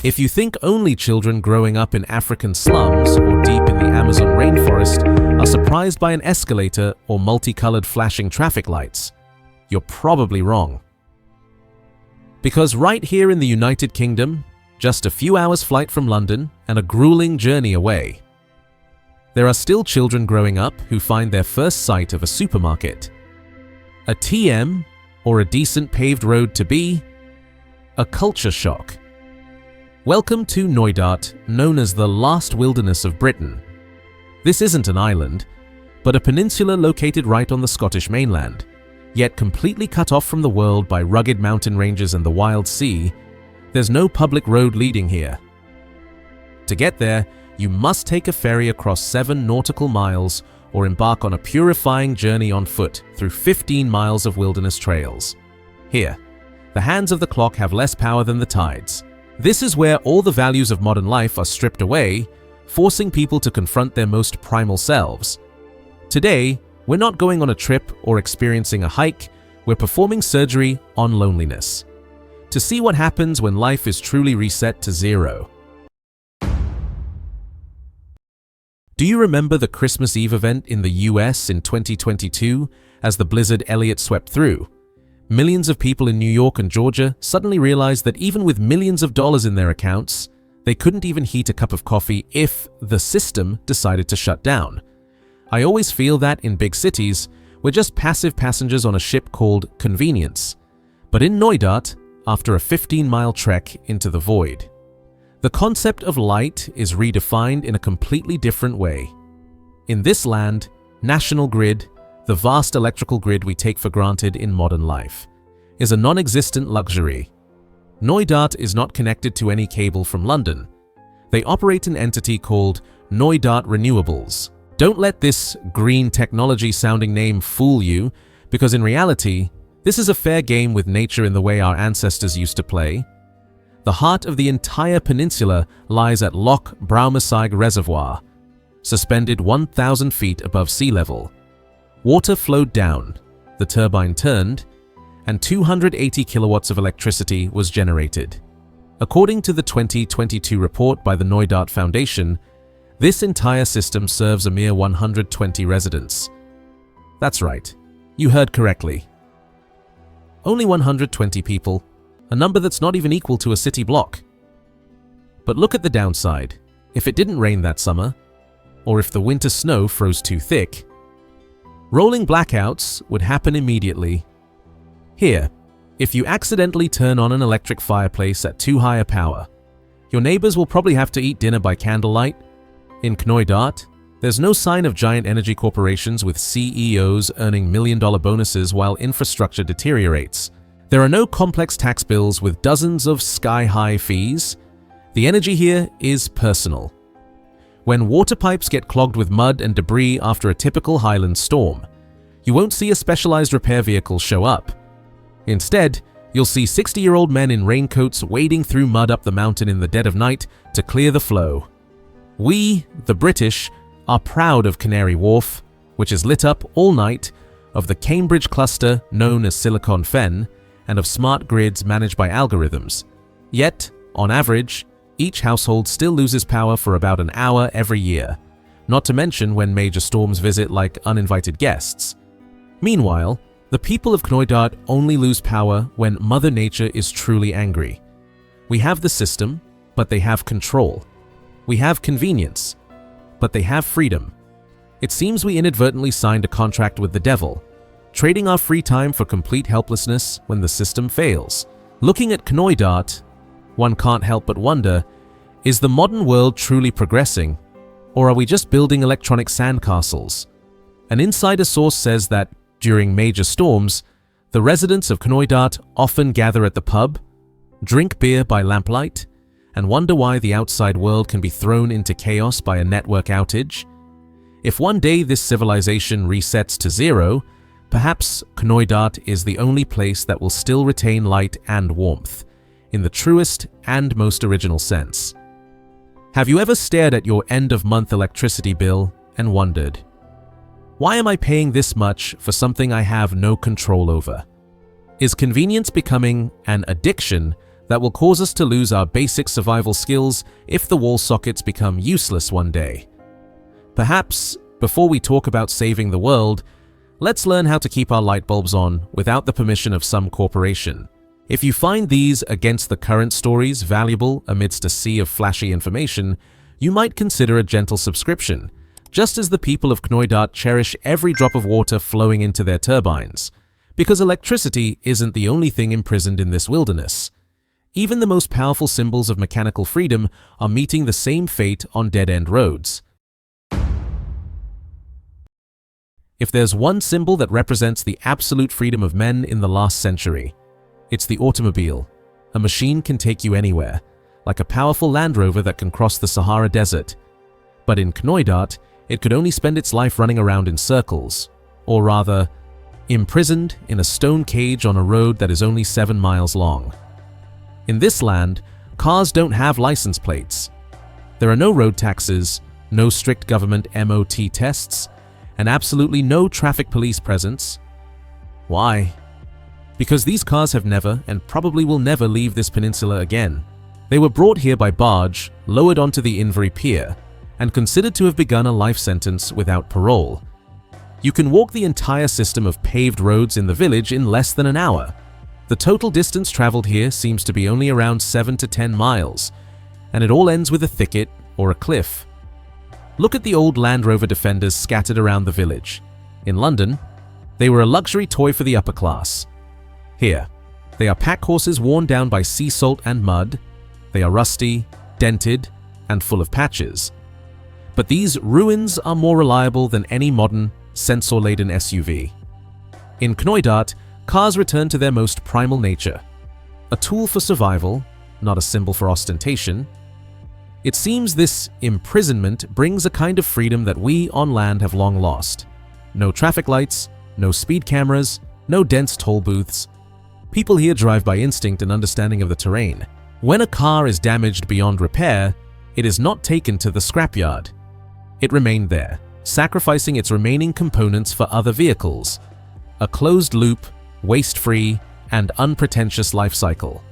If you think only children growing up in African slums or deep in the Amazon rainforest are surprised by an escalator or multicolored flashing traffic lights, you're probably wrong. Because right here in the United Kingdom, just a few hours flight from London and a grueling journey away, there are still children growing up who find their first sight of a supermarket, a TM, or a decent paved road to be a culture shock. Welcome to Knoydart, known as the last wilderness of Britain. This isn't an island, but a peninsula located right on the Scottish mainland, yet completely cut off from the world by rugged mountain ranges and the wild sea. There's no public road leading here. To get there, you must take a ferry across 7 nautical miles or embark on a purifying journey on foot through 15 miles of wilderness trails. Here, the hands of the clock have less power than the tides. This is where all the values of modern life are stripped away, forcing people to confront their most primal selves. Today, we're not going on a trip or experiencing a hike, we're performing surgery on loneliness. To see what happens when life is truly reset to zero. Do you remember the Christmas Eve event in the US in 2022 as the blizzard Elliott swept through? Millions of people in New York and Georgia suddenly realized that even with millions of dollars in their accounts, they couldn't even heat a cup of coffee if the system decided to shut down. I always feel that in big cities, we're just passive passengers on a ship called convenience. But in Knoydart, after a 15-mile trek into the void, the concept of light is redefined in a completely different way. In this land, national grid, the vast electrical grid we take for granted in modern life, is a non-existent luxury. Knoydart is not connected to any cable from London. They operate an entity called Knoydart Renewables. Don't let this green technology-sounding name fool you, because in reality, this is a fair game with nature in the way our ancestors used to play. The heart of the entire peninsula lies at Loch Braumasaig Reservoir, suspended 1,000 feet above sea level. Water flowed down, the turbine turned, and 280 kilowatts of electricity was generated. According to the 2022 report by the Knoydart Foundation, this entire system serves a mere 120 residents. That's right, you heard correctly. Only 120 people, a number that's not even equal to a city block. But look at the downside. If it didn't rain that summer, or if the winter snow froze too thick, rolling blackouts would happen immediately. Here, if you accidentally turn on an electric fireplace at too high a power, your neighbors will probably have to eat dinner by candlelight. In Knoydart, there's no sign of giant energy corporations with CEOs earning million-dollar bonuses while infrastructure deteriorates. There are no complex tax bills with dozens of sky-high fees. The energy here is personal. When water pipes get clogged with mud and debris after a typical Highlands storm, you won't see a specialized repair vehicle show up. Instead, you'll see 60-year-old men in raincoats wading through mud up the mountain in the dead of night to clear the flow. We, the British, are proud of Canary Wharf, which is lit up all night, of the Cambridge cluster known as Silicon Fen, and of smart grids managed by algorithms. Yet, on average, each household still loses power for about an hour every year, not to mention when major storms visit like uninvited guests. Meanwhile, the people of Knoydart only lose power when Mother Nature is truly angry. We have the system, but they have control. We have convenience, but they have freedom. It seems we inadvertently signed a contract with the devil, trading our free time for complete helplessness when the system fails. Looking at Knoydart, one can't help but wonder, is the modern world truly progressing, or are we just building electronic sandcastles? An insider source says that, during major storms, the residents of Knoydart often gather at the pub, drink beer by lamplight, and wonder why the outside world can be thrown into chaos by a network outage. If one day this civilization resets to zero, perhaps Knoydart is the only place that will still retain light and warmth, in the truest and most original sense. Have you ever stared at your end-of-month electricity bill and wondered, why am I paying this much for something I have no control over? Is convenience becoming an addiction that will cause us to lose our basic survival skills if the wall sockets become useless one day. Perhaps, before we talk about saving the world, let's learn how to keep our light bulbs on without the permission of some corporation. If you find these against the current stories valuable amidst a sea of flashy information, you might consider a gentle subscription, just as the people of Knoydart cherish every drop of water flowing into their turbines, because electricity isn't the only thing imprisoned in this wilderness. Even the most powerful symbols of mechanical freedom are meeting the same fate on dead-end roads. If there's one symbol that represents the absolute freedom of men in the last century, it's the automobile. A machine can take you anywhere, like a powerful Land Rover that can cross the Sahara Desert. But in Knoydart, it could only spend its life running around in circles, or rather, imprisoned in a stone cage on a road that is only 7 miles long. In this land, cars don't have license plates. There are no road taxes, no strict government MOT tests, and absolutely no traffic police presence. Why? Because these cars have never and probably will never leave this peninsula again. They were brought here by barge, lowered onto the Invery Pier, and considered to have begun a life sentence without parole. You can walk the entire system of paved roads in the village in less than an hour. The total distance traveled here seems to be only around 7 to 10 miles, and it all ends with a thicket or a cliff. Look at the old Land Rover Defenders scattered around the village. In London, they were a luxury toy for the upper class. Here, they are pack horses worn down by sea salt and mud. They are rusty, dented, and full of patches. But these ruins are more reliable than any modern, sensor-laden SUV. In Knoydart, cars return to their most primal nature. A tool for survival, not a symbol for ostentation. It seems this imprisonment brings a kind of freedom that we on land have long lost. No traffic lights, no speed cameras, no dense toll booths. People here drive by instinct and understanding of the terrain. When a car is damaged beyond repair, it is not taken to the scrapyard. It remained there, sacrificing its remaining components for other vehicles. A closed-loop, waste-free, and unpretentious life cycle.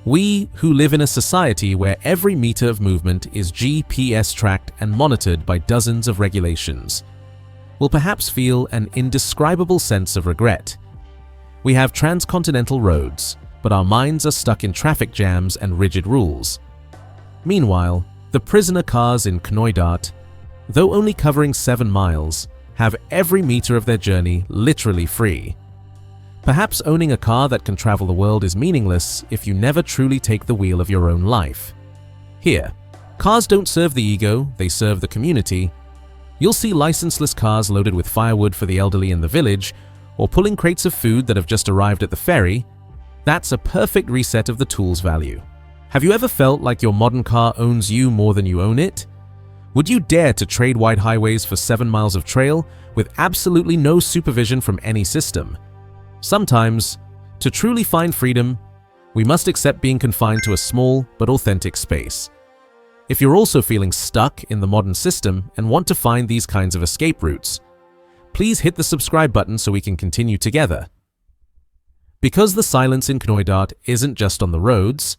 We, who live in a society where every meter of movement is GPS tracked and monitored by dozens of regulations, will perhaps feel an indescribable sense of regret. We have transcontinental roads, but our minds are stuck in traffic jams and rigid rules. Meanwhile, the prisoner cars in Knoydart, though only covering 7 miles, have every meter of their journey literally free. Perhaps owning a car that can travel the world is meaningless if you never truly take the wheel of your own life. Here, cars don't serve the ego, they serve the community. You'll see licenseless cars loaded with firewood for the elderly in the village, or pulling crates of food that have just arrived at the ferry. That's a perfect reset of the tool's value. Have you ever felt like your modern car owns you more than you own it? Would you dare to trade wide highways for 7 miles of trail with absolutely no supervision from any system? Sometimes, to truly find freedom, we must accept being confined to a small but authentic space. If you're also feeling stuck in the modern system and want to find these kinds of escape routes, please hit the subscribe button so we can continue together. Because the silence in Knoydart isn't just on the roads,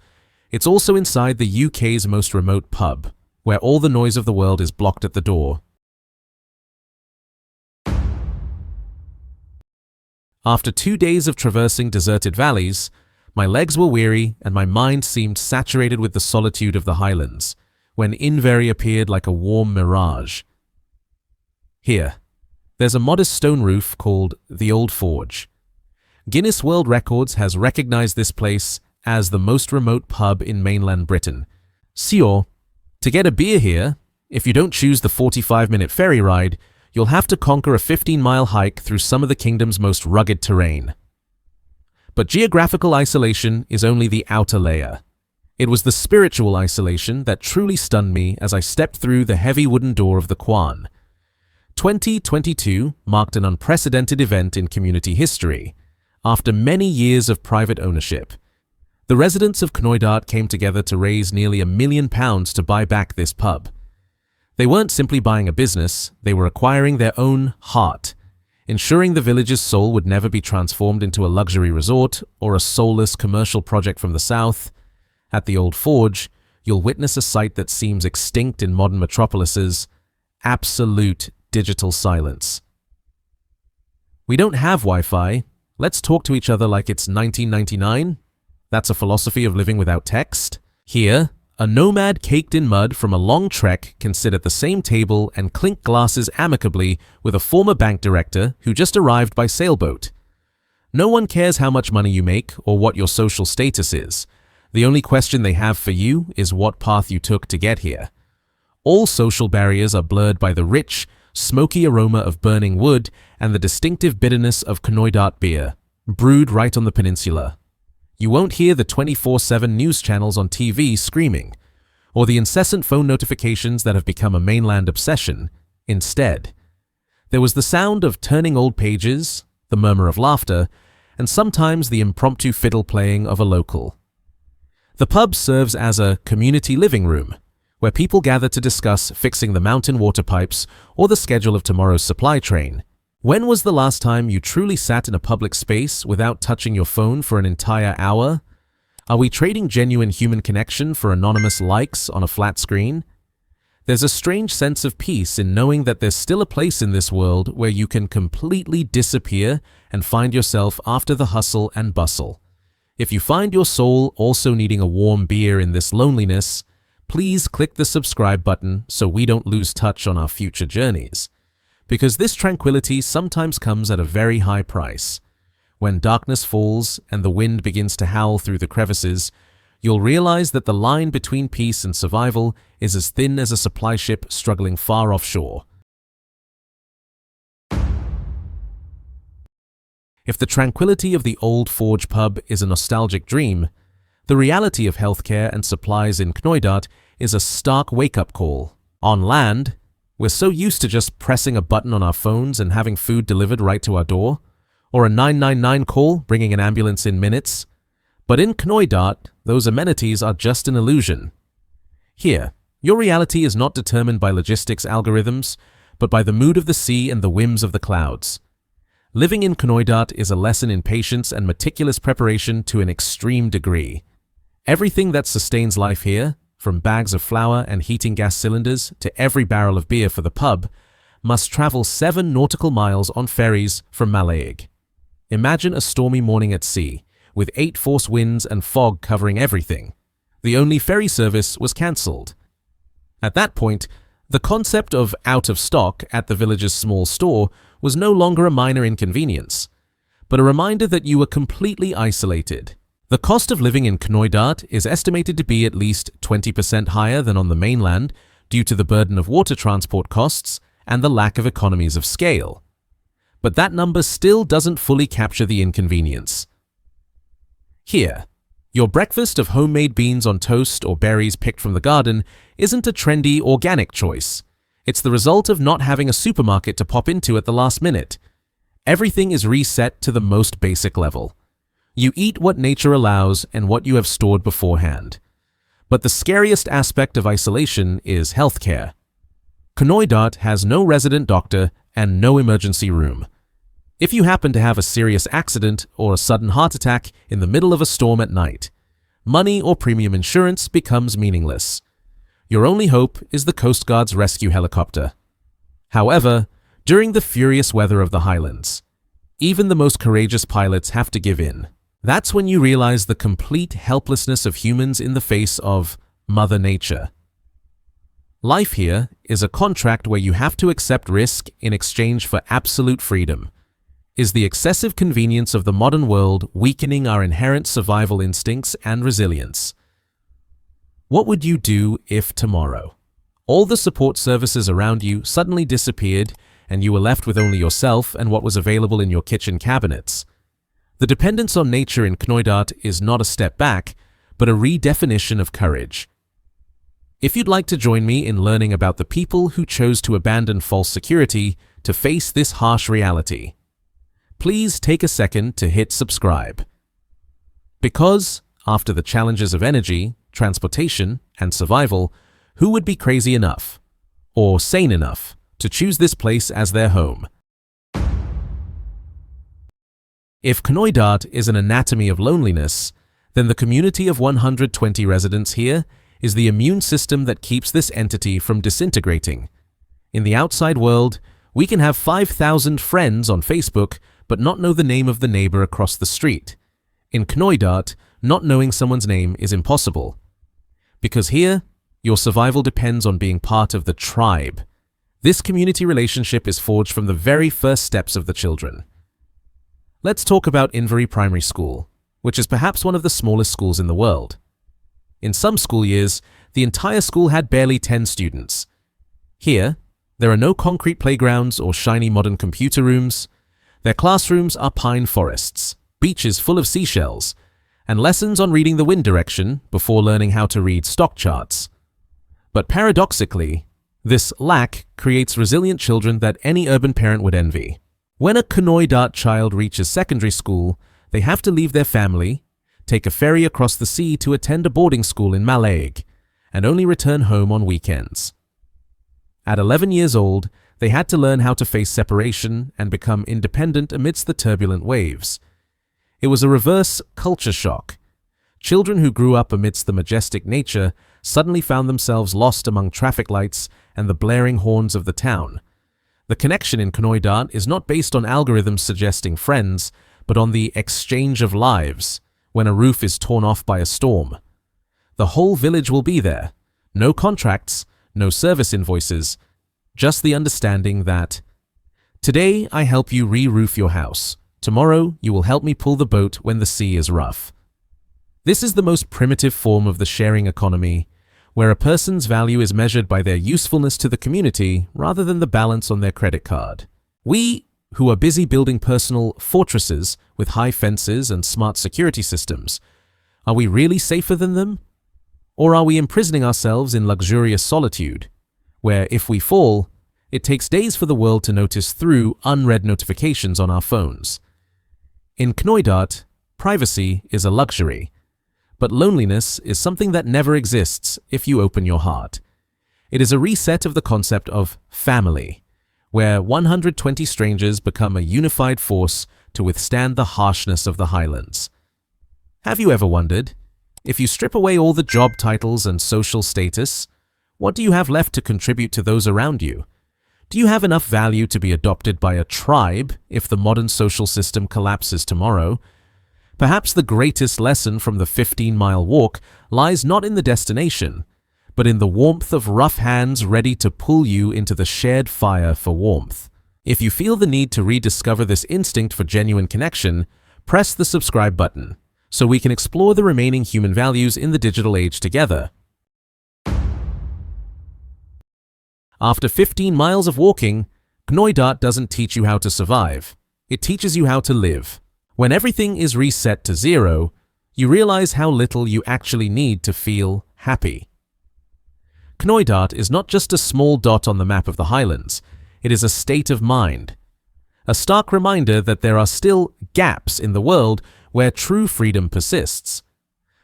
it's also inside the UK's most remote pub, where all the noise of the world is blocked at the door. After 2 days of traversing deserted valleys, my legs were weary and my mind seemed saturated with the solitude of the Highlands, when Invery appeared like a warm mirage. Here, there's a modest stone roof called the Old Forge. Guinness World Records has recognized this place as the most remote pub in mainland Britain. Sure, to get a beer here, if you don't choose the 45-minute ferry ride, you'll have to conquer a 15-mile hike through some of the kingdom's most rugged terrain. But geographical isolation is only the outer layer. It was the spiritual isolation that truly stunned me as I stepped through the heavy wooden door of the Kwan. 2022 marked an unprecedented event in community history. After many years of private ownership, the residents of Knoydart came together to raise nearly £1 million to buy back this pub. They weren't simply buying a business, they were acquiring their own heart, ensuring the village's soul would never be transformed into a luxury resort or a soulless commercial project from the south. At the Old Forge, you'll witness a sight that seems extinct in modern metropolises: absolute digital silence. We don't have Wi-Fi. Let's talk to each other like it's 1999. That's a philosophy of living without text. Here, a nomad caked in mud from a long trek can sit at the same table and clink glasses amicably with a former bank director who just arrived by sailboat. No one cares how much money you make or what your social status is. The only question they have for you is what path you took to get here. All social barriers are blurred by the rich, smoky aroma of burning wood and the distinctive bitterness of Knoydart beer, brewed right on the peninsula. You won't hear the 24/7 news channels on TV screaming, or the incessant phone notifications that have become a mainland obsession. Instead, there was the sound of turning old pages, the murmur of laughter, and sometimes the impromptu fiddle playing of a local. The pub serves as a community living room, where people gather to discuss fixing the mountain water pipes or the schedule of tomorrow's supply train. When was the last time you truly sat in a public space without touching your phone for an entire hour? Are we trading genuine human connection for anonymous likes on a flat screen? There's a strange sense of peace in knowing that there's still a place in this world where you can completely disappear and find yourself after the hustle and bustle. If you find your soul also needing a warm beer in this loneliness, please click the subscribe button so we don't lose touch on our future journeys. Because this tranquility sometimes comes at a very high price. When darkness falls and the wind begins to howl through the crevices, you'll realize that the line between peace and survival is as thin as a supply ship struggling far offshore. If the tranquility of the Old Forge pub is a nostalgic dream, the reality of healthcare and supplies in Knoydart is a stark wake-up call. On land, we're so used to just pressing a button on our phones and having food delivered right to our door, or a 999 call bringing an ambulance in minutes. But in Knoydart, those amenities are just an illusion. Here, your reality is not determined by logistics algorithms, but by the mood of the sea and the whims of the clouds. Living in Knoydart is a lesson in patience and meticulous preparation to an extreme degree. Everything that sustains life here, from bags of flour and heating gas cylinders to every barrel of beer for the pub, must travel 7 nautical miles on ferries from Mallaig. Imagine a stormy morning at sea, with 8 force winds and fog covering everything. The only ferry service was cancelled. At that point, the concept of out of stock at the village's small store was no longer a minor inconvenience, but a reminder that you were completely isolated. The cost of living in Knoydart is estimated to be at least 20% higher than on the mainland due to the burden of water transport costs and the lack of economies of scale. But that number still doesn't fully capture the inconvenience. Here, your breakfast of homemade beans on toast or berries picked from the garden isn't a trendy organic choice. It's the result of not having a supermarket to pop into at the last minute. Everything is reset to the most basic level. You eat what nature allows and what you have stored beforehand. But the scariest aspect of isolation is healthcare. Knoydart has no resident doctor and no emergency room. If you happen to have a serious accident or a sudden heart attack in the middle of a storm at night, money or premium insurance becomes meaningless. Your only hope is the Coast Guard's rescue helicopter. However, during the furious weather of the Highlands, even the most courageous pilots have to give in. That's when you realize the complete helplessness of humans in the face of Mother Nature. Life here is a contract where you have to accept risk in exchange for absolute freedom. Is the excessive convenience of the modern world weakening our inherent survival instincts and resilience? What would you do if tomorrow all the support services around you suddenly disappeared and you were left with only yourself and what was available in your kitchen cabinets? The dependence on nature in Knoydart is not a step back, but a redefinition of courage. If you'd like to join me in learning about the people who chose to abandon false security to face this harsh reality, please take a second to hit subscribe. Because, after the challenges of energy, transportation, and survival, who would be crazy enough, or sane enough, to choose this place as their home? If Knoydart is an anatomy of loneliness, then the community of 120 residents here is the immune system that keeps this entity from disintegrating. In the outside world, we can have 5,000 friends on Facebook but not know the name of the neighbor across the street. In Knoydart, not knowing someone's name is impossible. Because here, your survival depends on being part of the tribe. This community relationship is forged from the very first steps of the children. Let's talk about Invery Primary School, which is perhaps one of the smallest schools in the world. In some school years, the entire school had barely 10 students. Here, there are no concrete playgrounds or shiny modern computer rooms. Their classrooms are pine forests, beaches full of seashells, and lessons on reading the wind direction before learning how to read stock charts. But paradoxically, this lack creates resilient children that any urban parent would envy. When a Knoydart child reaches secondary school, they have to leave their family, take a ferry across the sea to attend a boarding school in Mallaig, and only return home on weekends. At 11 years old, they had to learn how to face separation and become independent amidst the turbulent waves. It was a reverse culture shock. Children who grew up amidst the majestic nature suddenly found themselves lost among traffic lights and the blaring horns of the town. The connection in Knoydart is not based on algorithms suggesting friends, but on the exchange of lives when a roof is torn off by a storm. The whole village will be there. No contracts, no service invoices, just the understanding that today I help you re-roof your house. Tomorrow you will help me pull the boat when the sea is rough. This is the most primitive form of the sharing economy, where a person's value is measured by their usefulness to the community rather than the balance on their credit card. We, who are busy building personal fortresses with high fences and smart security systems, are we really safer than them? Or are we imprisoning ourselves in luxurious solitude, where if we fall, it takes days for the world to notice through unread notifications on our phones? In Knoydart, privacy is a luxury, but loneliness is something that never exists if you open your heart. It is a reset of the concept of family, where 120 strangers become a unified force to withstand the harshness of the Highlands. Have you ever wondered, if you strip away all the job titles and social status, what do you have left to contribute to those around you? Do you have enough value to be adopted by a tribe if the modern social system collapses tomorrow? Perhaps the greatest lesson from the 15-mile walk lies not in the destination, but in the warmth of rough hands ready to pull you into the shared fire for warmth. If you feel the need to rediscover this instinct for genuine connection, press the subscribe button so we can explore the remaining human values in the digital age together. After 15 miles of walking, Knoydart doesn't teach you how to survive. It teaches you how to live. When everything is reset to zero, you realize how little you actually need to feel happy. Knoydart is not just a small dot on the map of the Highlands, it is a state of mind. A stark reminder that there are still gaps in the world where true freedom persists.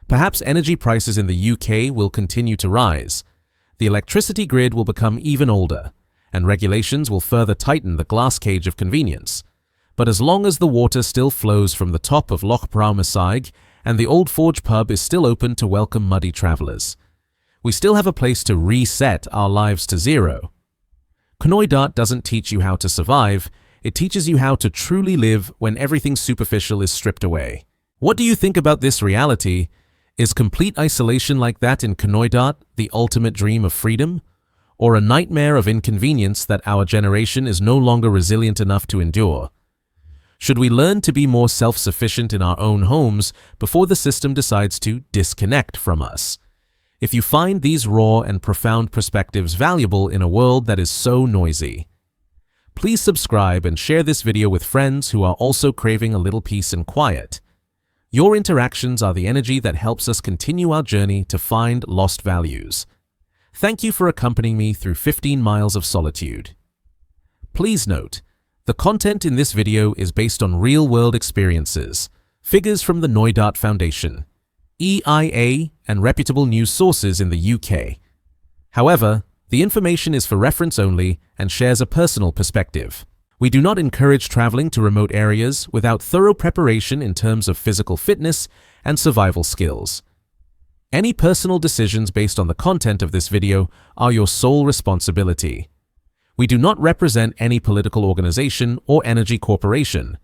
Perhaps energy prices in the UK will continue to rise. The electricity grid will become even older, and regulations will further tighten the glass cage of convenience. But as long as the water still flows from the top of Loch Browmasaig and the Old Forge pub is still open to welcome muddy travellers, we still have a place to reset our lives to zero. Knoydart doesn't teach you how to survive, it teaches you how to truly live when everything superficial is stripped away. What do you think about this reality? Is complete isolation like that in Knoydart the ultimate dream of freedom? Or a nightmare of inconvenience that our generation is no longer resilient enough to endure? Should we learn to be more self-sufficient in our own homes before the system decides to disconnect from us? If you find these raw and profound perspectives valuable in a world that is so noisy, please subscribe and share this video with friends who are also craving a little peace and quiet. Your interactions are the energy that helps us continue our journey to find lost values. Thank you for accompanying me through 15 miles of solitude. Please note, the content in this video is based on real-world experiences, figures from the Knoydart Foundation, EIA, and reputable news sources in the UK. However, the information is for reference only and shares a personal perspective. We do not encourage traveling to remote areas without thorough preparation in terms of physical fitness and survival skills. Any personal decisions based on the content of this video are your sole responsibility. We do not represent any political organization or energy corporation,